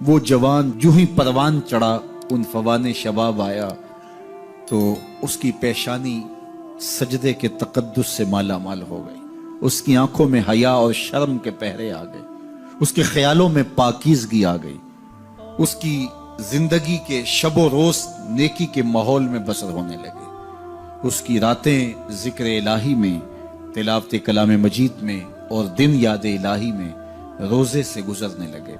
وہ جوان جو ہی پروان چڑھا ان فوان شباب آیا تو اس کی پیشانی سجدے کے تقدس سے مالا مال ہو گئی، اس کی آنکھوں میں حیا اور شرم کے پہرے آ گئے، اس کے خیالوں میں پاکیزگی آ گئی، اس کی زندگی کے شب و روز نیکی کے ماحول میں بسر ہونے لگے، اس کی راتیں ذکر الہی میں، تلاوت کلام مجید میں اور دن یاد الہی میں روزے سے گزرنے لگے۔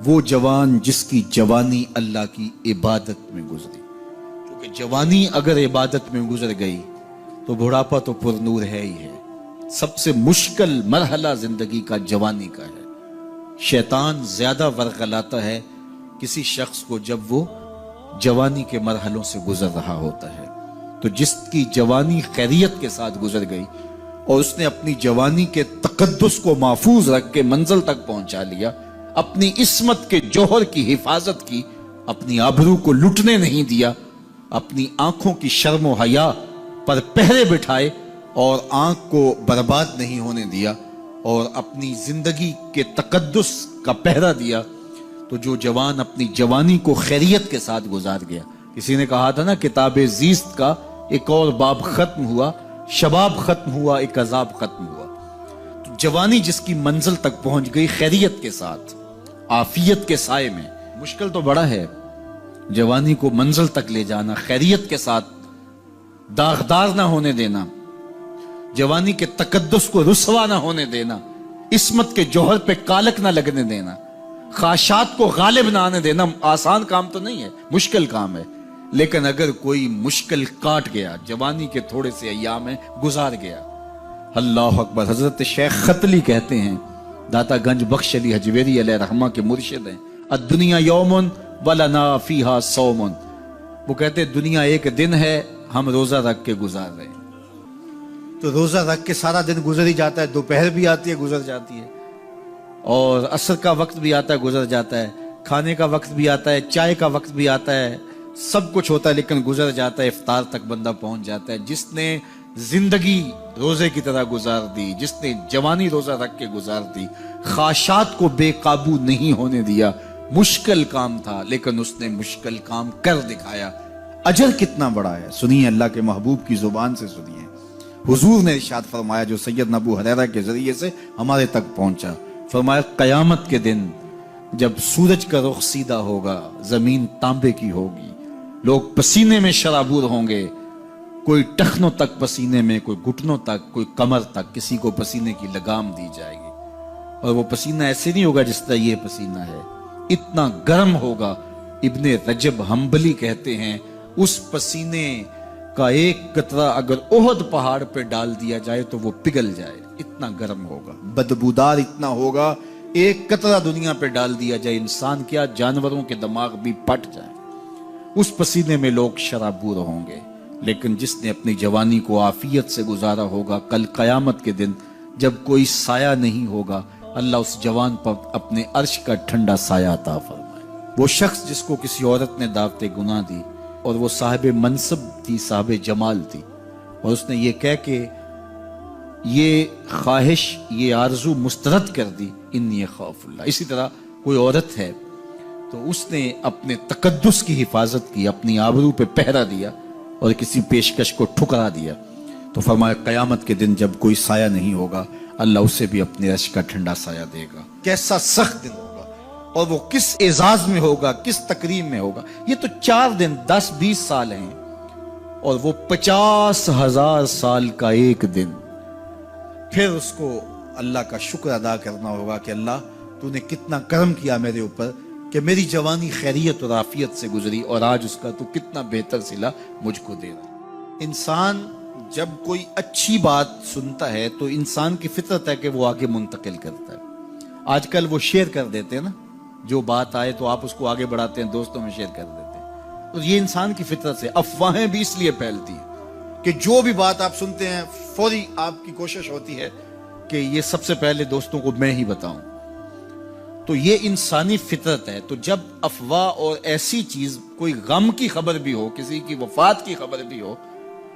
وہ جوان جس کی جوانی اللہ کی عبادت میں گزری، کیونکہ جوانی اگر عبادت میں گزر گئی تو بڑھاپا تو پر نور ہے ہی ہے۔ سب سے مشکل مرحلہ زندگی کا جوانی کا ہے۔ شیطان زیادہ ورغلاتا ہے کسی شخص کو جب وہ جوانی کے مرحلوں سے گزر رہا ہوتا ہے۔ تو جس کی جوانی خیریت کے ساتھ گزر گئی اور اس نے اپنی جوانی کے تقدس کو محفوظ رکھ کے منزل تک پہنچا لیا، اپنی عصمت کے جوہر کی حفاظت کی، اپنی آبرو کو لٹنے نہیں دیا، اپنی آنکھوں کی شرم و حیا پر پہرے بٹھائے اور آنکھ کو برباد نہیں ہونے دیا اور اپنی زندگی کے تقدس کا پہرا دیا، تو جو جوان اپنی جوانی کو خیریت کے ساتھ گزار گیا۔ کسی نے کہا تھا نا، کتاب زیست کا ایک اور باب ختم ہوا، شباب ختم ہوا، ایک عذاب ختم ہوا۔ تو جوانی جس کی منزل تک پہنچ گئی خیریت کے ساتھ، عافیت کے سائے میں۔ مشکل تو بڑا ہے جوانی کو منزل تک لے جانا، خیریت کے ساتھ، داغدار نہ ہونے دینا، جوانی کے تقدس کو رسوا نہ ہونے دینا، عصمت کے جوہر پہ کالک نہ لگنے دینا، خواہشات کو غالب نہ آنے دینا۔ آسان کام تو نہیں ہے، مشکل کام ہے، لیکن اگر کوئی مشکل کاٹ گیا، جوانی کے تھوڑے سے ایام میں گزار گیا، اللہ اکبر۔ حضرت شیخ ختلی کہتے ہیں، داتا گنج بخش علی حجویری علیہ رحمہ کے مرشد ہیں، الدنیا یوم ولنا فیہا صوم۔ وہ کہتے ہیں دنیا ایک دن ہے، ہم روزہ رکھ کے گزار رہے ہیں۔ تو روزہ رکھ کے سارا دن گزر ہی جاتا ہے، دوپہر بھی آتی ہے گزر جاتی ہے، اور عصر کا وقت بھی آتا ہے گزر جاتا ہے، کھانے کا وقت بھی آتا ہے، چائے کا وقت بھی آتا ہے، سب کچھ ہوتا ہے لیکن گزر جاتا ہے، افطار تک بندہ پہنچ جاتا ہے۔ جس نے زندگی روزے کی طرح گزار دی، جس نے جوانی روزہ رکھ کے گزار دی، خواہشات کو بے قابو نہیں ہونے دیا، مشکل کام تھا لیکن اس نے مشکل کام کر دکھایا۔ اجر کتنا بڑا ہے، سنیے اللہ کے محبوب کی زبان سے سنیے۔ حضور نے ارشاد فرمایا جو سیدنا ابو ہریرہ کے ذریعے سے ہمارے تک پہنچا، فرمایا قیامت کے دن جب سورج کا رخ سیدھا ہوگا، زمین تانبے کی ہوگی، لوگ پسینے میں شرابور ہوں گے، کوئی ٹخنوں تک پسینے میں، کوئی گھٹنوں تک، کوئی کمر تک، کسی کو پسینے کی لگام دی جائے گی، اور وہ پسینہ ایسے نہیں ہوگا جس طرح یہ پسینہ ہے، اتنا گرم ہوگا۔ ابن رجب حنبلی کہتے ہیں اس پسینے کا ایک قطرہ اگر احد پہاڑ پہ ڈال دیا جائے تو وہ پگھل جائے، اتنا گرم ہوگا، بدبودار اتنا ہوگا، ایک قطرہ دنیا پہ ڈال دیا جائے، انسان کیا جانوروں کے دماغ بھی پھٹ جائے۔ اس پسینے میں لوگ شرابور ہوں گے، لیکن جس نے اپنی جوانی کو عافیت سے گزارا ہوگا، کل قیامت کے دن جب کوئی سایہ نہیں ہوگا، اللہ اس جوان پر اپنے عرش کا ٹھنڈا سایہ عطا فرمائے۔ وہ شخص جس کو کسی عورت نے دعوت گناہ دی اور وہ صاحب منصب تھی، صاحب جمال تھی، اور اس نے یہ کہہ کے یہ خواہش، یہ آرزو مسترد کر دی، انی خاف اللہ۔ اسی طرح کوئی عورت ہے تو اس نے اپنے تقدس کی حفاظت کی، اپنی آبرو پہ پہرا دیا اور کسی پیشکش کو ٹھکرا دیا، تو فرمایا قیامت کے دن جب کوئی سایہ نہیں ہوگا، اللہ اسے بھی اپنے عرش کا ٹھنڈا سایہ دے گا۔ کیسا سخت دن ہوگا، اور وہ کس اعزاز میں ہوگا، کس تکریم میں ہوگا۔ یہ تو 4 دن 10-20 سال ہیں، اور وہ 50,000 سال کا ایک دن۔ پھر اس کو اللہ کا شکر ادا کرنا ہوگا کہ اللہ تو نے کتنا کرم کیا میرے اوپر کہ میری جوانی خیریت اور عافیت سے گزری، اور آج اس کا تو کتنا بہتر صلہ مجھ کو دے رہا۔ انسان جب کوئی اچھی بات سنتا ہے تو انسان کی فطرت ہے کہ وہ آگے منتقل کرتا ہے۔ آج کل وہ شیئر کر دیتے ہیں نا، جو بات آئے تو آپ اس کو آگے بڑھاتے ہیں، دوستوں میں شیئر کر دیتے ہیں۔ تو یہ انسان کی فطرت سے افواہیں بھی اس لیے پھیلتی ہیں کہ جو بھی بات آپ سنتے ہیں فوری آپ کی کوشش ہوتی ہے کہ یہ سب سے پہلے دوستوں کو میں ہی بتاؤں۔ تو یہ انسانی فطرت ہے۔ تو جب افواہ اور ایسی چیز، کوئی غم کی خبر بھی ہو، کسی کی وفات کی خبر بھی ہو،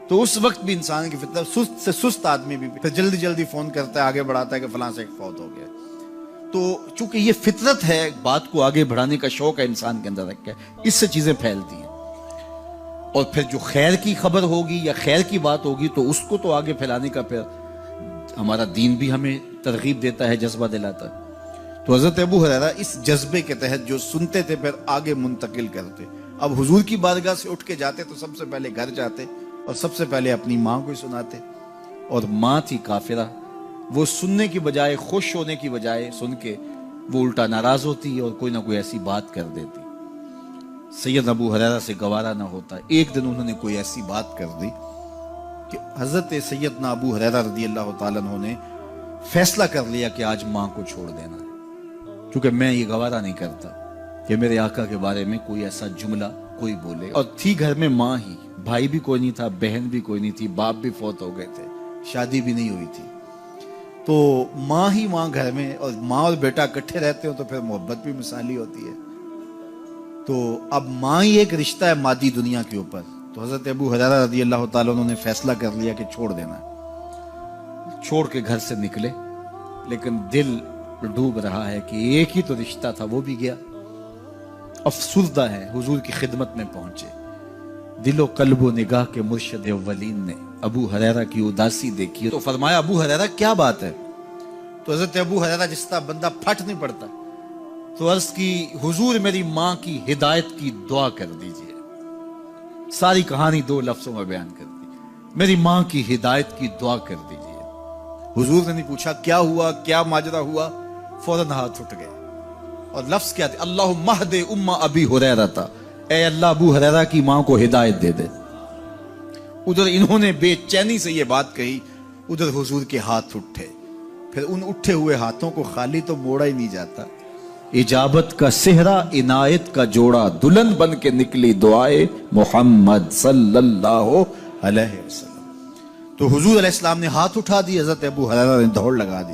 تو اس وقت بھی انسان کی فطرت، سست سے سست آدمی بھی پھر جلدی جلدی فون کرتا ہے، آگے بڑھاتا ہے کہ فلاں سے ایک فوت ہو گیا۔ تو چونکہ یہ فطرت ہے، بات کو آگے بڑھانے کا شوق ہے انسان کے اندر رکھا ہے، اس سے چیزیں پھیلتی ہیں، اور پھر جو خیر کی خبر ہوگی یا خیر کی بات ہوگی تو اس کو تو آگے پھیلانے کا پھر ہمارا دین بھی ہمیں ترغیب دیتا ہے، جذبہ دلاتا ہے۔ تو حضرت ابو ہریرہ اس جذبے کے تحت جو سنتے تھے پھر آگے منتقل کرتے۔ اب حضور کی بارگاہ سے اٹھ کے جاتے تو سب سے پہلے گھر جاتے اور سب سے پہلے اپنی ماں کو ہی سناتے، اور ماں تھی کافرہ، وہ سننے کی بجائے، خوش ہونے کی بجائے سن کے وہ الٹا ناراض ہوتی اور کوئی نہ کوئی ایسی بات کر دیتی۔ سید ابو ہریرہ سے گوارا نہ ہوتا، ایک دن انہوں نے کوئی ایسی بات کر دی کہ حضرت سیدنا ابو ہریرہ رضی اللہ تعالیٰ عنہ نے فیصلہ کر لیا کہ آج ماں کو چھوڑ دینا ہے، کیونکہ میں یہ گوارا نہیں کرتا کہ میرے آقا کے بارے میں کوئی ایسا جملہ کوئی بولے۔ اور تھی گھر میں ماں ہی، بھائی بھی کوئی نہیں تھا، بہن بھی کوئی نہیں تھی، باپ بھی فوت ہو گئے تھے، شادی بھی نہیں ہوئی تھی، تو ماں ہی ماں گھر میں، اور ماں اور بیٹا اکٹھے رہتے ہو تو پھر محبت بھی مثالی ہوتی ہے۔ تو اب ماں ہی ایک رشتہ ہے مادی دنیا کے اوپر، تو حضرت ابو ہریرہ رضی اللہ تعالیٰ عنہ نے فیصلہ کر لیا کہ چھوڑ دینا ہے۔ چھوڑ کے گھر سے نکلے، لیکن دل ڈوب رہا ہے کہ ایک ہی تو رشتہ تھا، وہ بھی گیا۔ افسردہ ہے، حضور کی خدمت میں پہنچے، دل و قلب و نگاہ کے مرشد اولین نے ابو ہریرہ کی اداسی دیکھی تو فرمایا ابو ہریرہ کیا بات ہے؟ تو حضرت ابو ہریرہ جس طرح بندہ پھٹ نہیں پڑتا، تو عرض کی حضور میری ماں کی ہدایت کی دعا کر دیجئے۔ ساری کہانی 2 لفظوں میں بیان کر دی، میری ماں کی ہدایت کی دعا کر دیجئے۔ حضور نے نہیں پوچھا کیا ہوا، کیا ماجرا ہوا، فوراً ہاتھ اٹھ گئے، اور لفظ کیا تھے؟ اللہم اہد ام ابی ہریرہ تھا، اے اللہ ابو ہریرہ کی ماں کو ہدایت دے دے۔ ادھر انہوں نے بے چینی سے یہ بات کہی، ادھر حضور کے ہاتھ اٹھے، پھر ان اٹھے ہوئے ہاتھوں کو خالی تو موڑا ہی نہیں جاتا، اجابت کا صحرا عنایت کا جوڑا، دلہن بن کے نکلی دعائے محمد صلی اللہ علیہ وسلم۔ تو حضور علیہ السلام نے ہاتھ اٹھا دی، حضرت ابو ہریرہ نے دوڑ لگا دی۔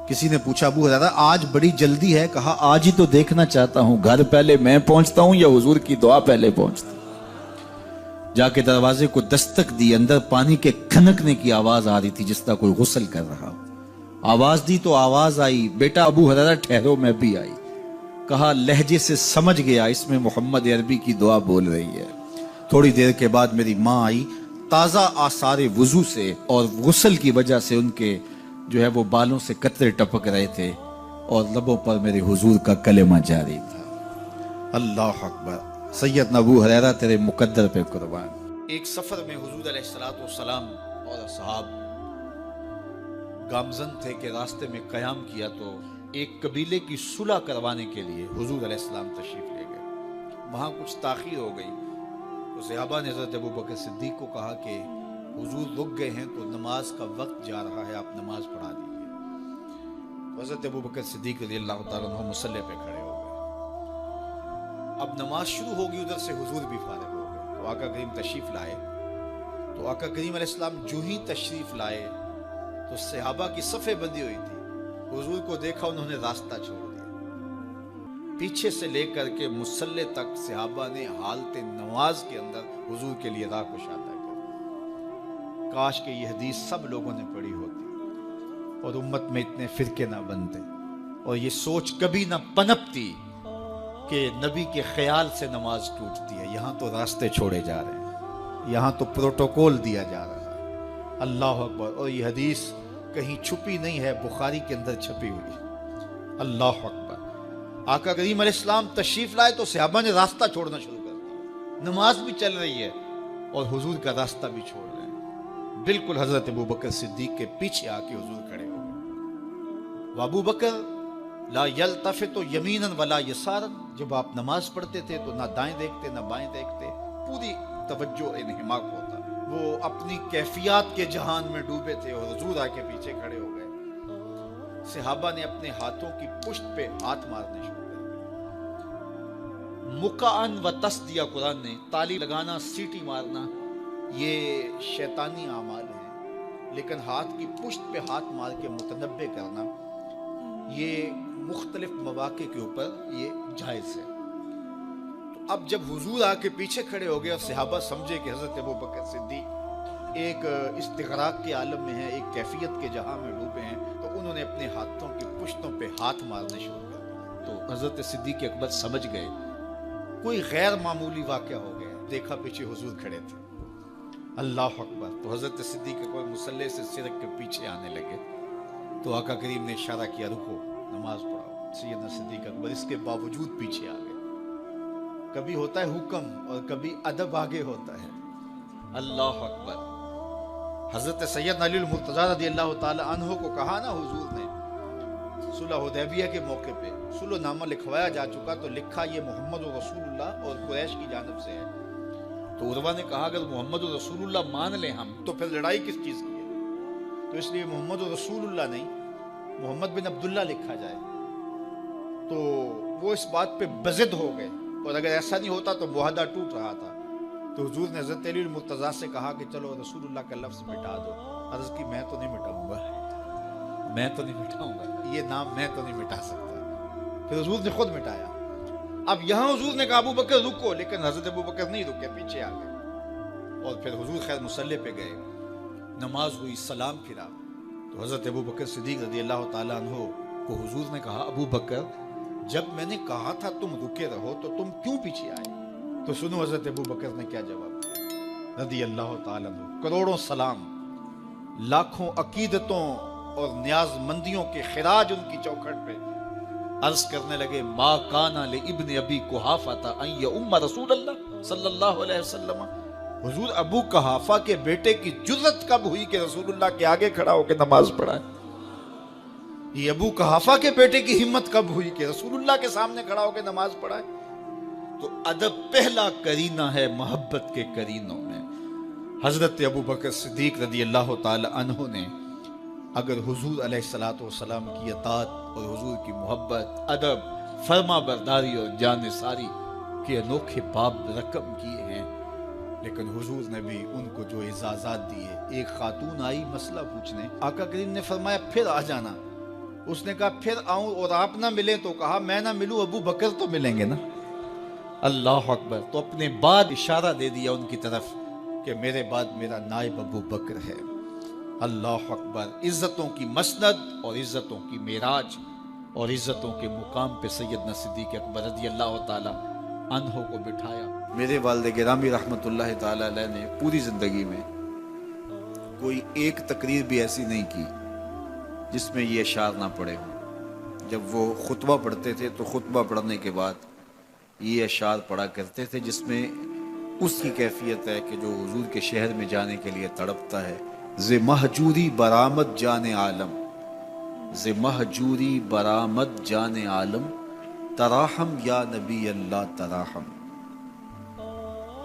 کسی نے پوچھا ابو ہریرہ آج بڑی جلدی ہے؟ کہا آج ہی تو دیکھنا چاہتا ہوں، گھر پہلے میں پہنچتا ہوں یا حضور کی دعا پہلے پہنچتی؟ جا کے دروازے کو دستک دی، اندر پانی کے کھنکنے کی آواز آ رہی تھی جس طرح کوئی غسل کر رہا ہو۔ آواز دی تو آواز آئی، بیٹا ابو ہریرہ ٹھہرو، میں بھی آئی۔ کہا لہجے سے سمجھ گیا اس میں محمد عربی کی دعا بول رہی ہے۔ تھوڑی دیر کے بعد میری ماں آئی، تازہ آثار وضو سے اور غسل کی وجہ سے ان کے جو ہے وہ بالوں سے قطرے ٹپک رہے تھے، اور لبوں پر میرے حضور کا کلمہ جاری تھا۔ اللہ اکبر، سیدنا ابو ہریرہ تیرے مقدر پہ قربان۔ ایک سفر میں حضور علیہ السلام اور اصحاب گامزن تھے کہ راستے میں قیام کیا، تو ایک قبیلے کی صلح کروانے کے لیے حضور علیہ السلام تشریف لے گئے۔ وہاں کچھ تاخیر ہو گئی تو صحابہ نے حضرت ابوبکر صدیق کو کہا کہ حضور رک گئے ہیں تو نماز کا وقت جا رہا ہے، آپ نماز پڑھا دیجیے۔ حضرت ابوبکر صدیق رضی اللہ تعالیٰ عنہ مصلی پہ کھڑے ہو گئے۔ اب نماز شروع ہوگی، ادھر سے حضور بھی فارغ ہو گئے، تو آقا کریم تشریف لائے۔ تو آقا کریم علیہ السلام جو ہی تشریف لائے تو صحابہ کی صفیں بندی ہوئی تھی، حضور کو دیکھا، انہوں نے راستہ چھوڑ دیا۔ پیچھے سے لے کر کے مصلی تک صحابہ نے حالت نماز کے اندر حضور کے لیے راہ کشادہ کر دی۔ کاش کہ یہ حدیث سب لوگوں نے پڑھی ہوتی اور امت میں اتنے فرقے نہ بنتے، اور یہ سوچ کبھی نہ پنپتی کہ نبی کے خیال سے نماز ٹوٹتی ہے۔ یہاں تو راستے چھوڑے جا رہے ہیں، یہاں تو پروٹوکول دیا جا رہا ہے۔ اللہ اکبر، اور یہ حدیث کہیں چھپی نہیں ہے، بخاری کے اندر چھپی ہوئی۔ اللہ اکبر، آقا کریم علیہ السلام تشریف لائے تو صحابہ نے راستہ چھوڑنا شروع کر دیا، نماز بھی چل رہی ہے اور حضور کا راستہ بھی چھوڑ رہے ہیں۔ بالکل حضرت ابوبکر صدیق کے پیچھے آ کے حضور کھڑے ہو گئے۔ وابو بکر لا یلتفت یمینا ولا یسارا، جب آپ نماز پڑھتے تھے تو نہ دائیں دیکھتے نہ بائیں دیکھتے، پوری توجہ انہماک ہوتا، وہ اپنی کیفیات کے جہان میں ڈوبے تھے، اور حضور آ کے پیچھے کھڑے ہو گئے۔ صحابہ نے اپنے ہاتھوں کی پشت پہ ہاتھ مارنے شروع کر دیے۔ مقعن و تصدیہ، قرآن نے تالی لگانا، سیٹی مارنا، یہ شیطانی اعمال ہیں، لیکن ہاتھ کی پشت پہ ہاتھ مار کے متنبع کرنا یہ مختلف مواقع کے اوپر یہ جائز ہے۔ تو اب جب حضور آ کے پیچھے کھڑے ہو گئے اور صحابہ سمجھے کہ حضرت ابوبکر صدیق ایک استغراق کے عالم میں ہیں، ایک کیفیت کے جہاں میں ڈوبے ہیں، تو انہوں نے اپنے ہاتھوں کی پشتوں پہ ہاتھ مارنے شروع کر دیے۔ تو حضرت صدیق اکبر سمجھ گئے کوئی غیر معمولی واقعہ ہو گیا، دیکھا پیچھے حضور کھڑے تھے، اللہ اکبر۔ تو حضرت صدیق اکبر مصلی سے سرک کے پیچھے آنے لگے، تو آقا کریم نے اشارہ کیا رکو نماز پڑھاؤ۔ سیدنا صدیق اکبر اس کے باوجود پیچھے آ گئے۔ کبھی ہوتا ہے حکم اور کبھی ادب آگے ہوتا ہے، اللہ اکبر۔ حضرت سیدنا علی المرتضیٰ رضی اللہ تعالی عنہ کو کہا نا حضور نے صلح حدیبیہ کے موقع پہ، صلح نامہ لکھوایا جا چکا تو لکھا یہ محمد رسول اللہ اور قریش کی جانب سے ہے۔ تو عروہ نے کہا اگر محمد رسول اللہ مان لیں ہم تو پھر لڑائی کس چیز کی ہے؟ تو اس لیے محمد رسول اللہ نہیں، محمد بن عبداللہ لکھا جائے۔ تو وہ اس بات پہ بضد ہو گئے، اور اگر ایسا نہیں ہوتا تو معاہدہ ٹوٹ رہا تھا۔ تو حضور نے حضرت علی المرتضیٰ سے کہا کہ چلو رسول اللہ کا لفظ مٹا دو۔ عرض کی میں تو نہیں مٹاؤں گا، میں تو نہیں مٹاؤں گا، یہ نام میں تو نہیں مٹا سکتا۔ پھر حضور نے خود مٹایا۔ اب یہاں حضور نے کہا ابو بکر رکو، لیکن حضرت ابو بکر نہیں رکے، پیچھے آ گئے۔ اور پھر حضور خیر مصلی پہ گئے، نماز ہوئی، سلام پھرا۔ تو حضرت ابو بکر صدیق رضی اللہ تعالیٰ عنہ کو حضور نے کہا ابو بکر جب میں نے کہا تھا تم رکے رہو تو تم کیوں پیچھے آئے؟ تو سنو حضرت ابو بکر نے کیا جواب دیا رضی اللہ تعالیٰ عنہ۔ کروڑوں سلام، لاکھوں عقیدتوں اور نیاز مندیوں کے خراج ان کی چوکھٹ پہ عرض کرنے لگے ما کان لابن ابی قحافہ ان یؤم رسول اللہ صلی اللہ علیہ وسلم۔ حضور ابو قحافہ کے بیٹے کی جرت کب ہوئی کہ رسول اللہ کے آگے کھڑا ہو کے نماز پڑھائے؟ یہ ابو قحافہ کے بیٹے کی ہمت کب ہوئی کہ رسول اللہ کے سامنے کھڑا ہو کے نماز پڑھائے؟ تو ادب پہلا کرینہ ہے محبت کے کرینوں میں۔ حضرت ابو بکر صدیق رضی اللہ تعالی عنہ نے اگر حضور علیہ الصلوۃ والسلام کی اطاعت اور حضور کی محبت، ادب، فرما برداری اور جانثاری کے انوکھے باب رقم کیے ہیں، لیکن حضور نے بھی ان کو جو اعزازات دیے۔ ایک خاتون آئی مسئلہ پوچھنے، آقا کریم نے فرمایا پھر آ جانا۔ اس نے کہا پھر آؤں اور آپ نہ ملیں؟ تو کہا میں نہ ملوں ابو بکر تو ملیں گے نا، اللہ اکبر۔ تو اپنے بعد اشارہ دے دیا ان کی طرف کہ میرے بعد میرا نائب ابو بکر ہے، اللہ اکبر۔ عزتوں کی مسند اور عزتوں کی معراج اور عزتوں کے مقام پہ سیدنا صدیق اکبر رضی اللہ تعالی عنہ کو بٹھایا۔ میرے والد گرامی رحمت اللہ تعالی علیہ نے پوری زندگی میں کوئی ایک تقریر بھی ایسی نہیں کی جس میں یہ اشعار نہ پڑے ہوں۔ جب وہ خطبہ پڑھتے تھے تو خطبہ پڑھنے کے بعد یہ اشعار پڑھا کرتے تھے، جس میں اس کی کیفیت ہے کہ جو حضور کے شہر میں جانے کے لیے تڑپتا ہے۔ ز مہجوری برآمد جان عالم، ز مہجوری برآمد جان عالم، تراحم یا نبی اللہ تراحم۔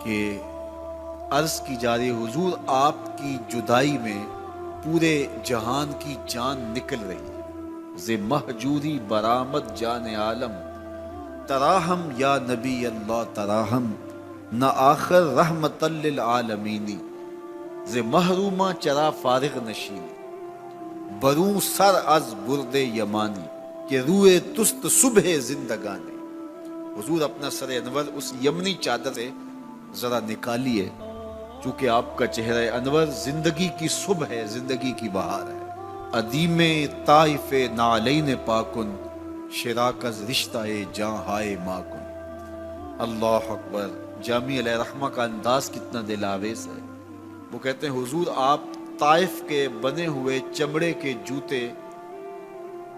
کہ عرض کی جا رہی حضور آپ کی جدائی میں پورے جہان کی جان نکل رہی ہے۔ ز مہجوری برآمد جان عالم، تراحم یا نبی اللہ تراحم، نہ آخر رحمت للعالمین، ز محرومہ چرا فارغ نشین، بروں سر از برد یمانی، کہ روئے تست صبح زندگانی۔ حضور اپنا سر انور اس یمنی چادر سے ذرا نکالیے، چونکہ آپ کا چہرہ انور زندگی کی صبح ہے، زندگی کی بہار ہے۔ ادیم طائف نعلین پاکن، شراکز رشتہ جاں ہائے ماکن، اللہ اکبر۔ جامی علیہ رحمہ کا انداز کتنا دل آویز ہے۔ وہ کہتے ہیں حضور آپ طائف کے بنے ہوئے چمڑے کے جوتے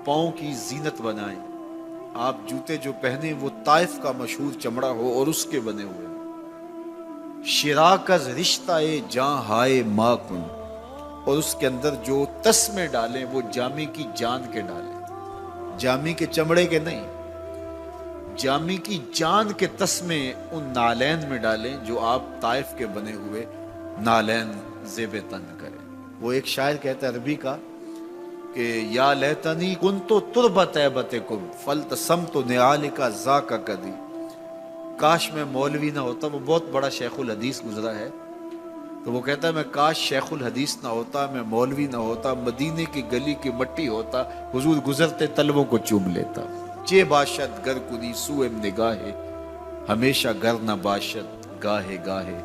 پاؤں کی زینت بنائیں، آپ جوتے جو پہنے وہ طائف کا مشہور چمڑا ہو اور اس کے بنے ہوئے۔ شراکز رشتہ جاں ہائے ماکن، اور اس کے اندر جو تسمے ڈالیں وہ جامی کی جان کے ڈالیں، جامی کے چمڑے کے نہیں، جامی کی جان کے تسمے ان نالین میں ڈالیں جو آپ طائف کے بنے ہوئے نالین زیب تن کریں۔ وہ ایک شاعر کہتا ہے عربی کا کہ یا لیتنی کنتو تربت ایبتکم فلتسمت نعالک ذاک کدی، کاش میں مولوی نہ ہوتا۔ وہ بہت بڑا شیخ الحدیث گزرا ہے، تو وہ کہتا ہے میں کاش شیخ الحدیث نہ ہوتا، میں مولوی نہ ہوتا، مدینے کی گلی کی مٹی ہوتا، حضور گزرتے تلووں کو چوم لیتا۔ چے باشد گر کنی سوئم نگاہے، ہمیشہ گر نہ باشد گاہے گاہے،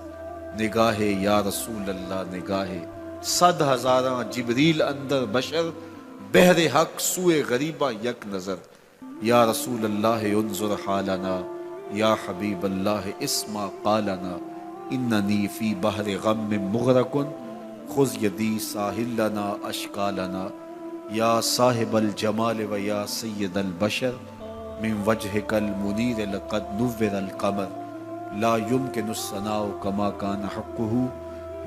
نگاہے یا رسول اللہ نگاہے، صد ہزاراں جبریل اندر بشر، بہر حق سوئے غریبہ یک نظر، یا رسول اللہ انظر حالنا، یا حبیب اللہ اسما قالنا، اننی فی بحر غم مغرق خذ یدی ساحل لنا اشکالنا، یا صاحب الجمال و یا سید البشر من وجهک المنیر لقد نور القمر، لا یمکن الثناء کما کان حقہ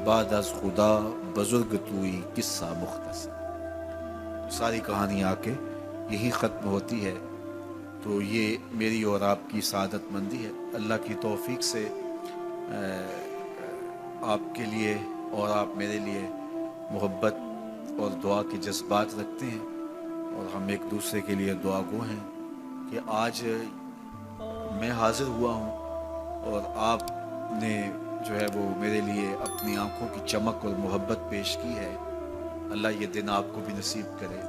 بعد از خدا بزرگ توئی قصہ مختصر۔ ساری کہانی آ کے یہی ختم ہوتی ہے۔ تو یہ میری اور آپ کی سعادت مندی ہے۔ اللہ کی توفیق سے آپ کے لیے اور آپ میرے لیے محبت اور دعا کے جذبات رکھتے ہیں، اور ہم ایک دوسرے کے لیے دعا گو ہیں کہ آج میں حاضر ہوا ہوں اور آپ نے جو ہے وہ میرے لیے اپنی آنکھوں کی چمک اور محبت پیش کی ہے۔ اللہ یہ دن آپ کو بھی نصیب کرے۔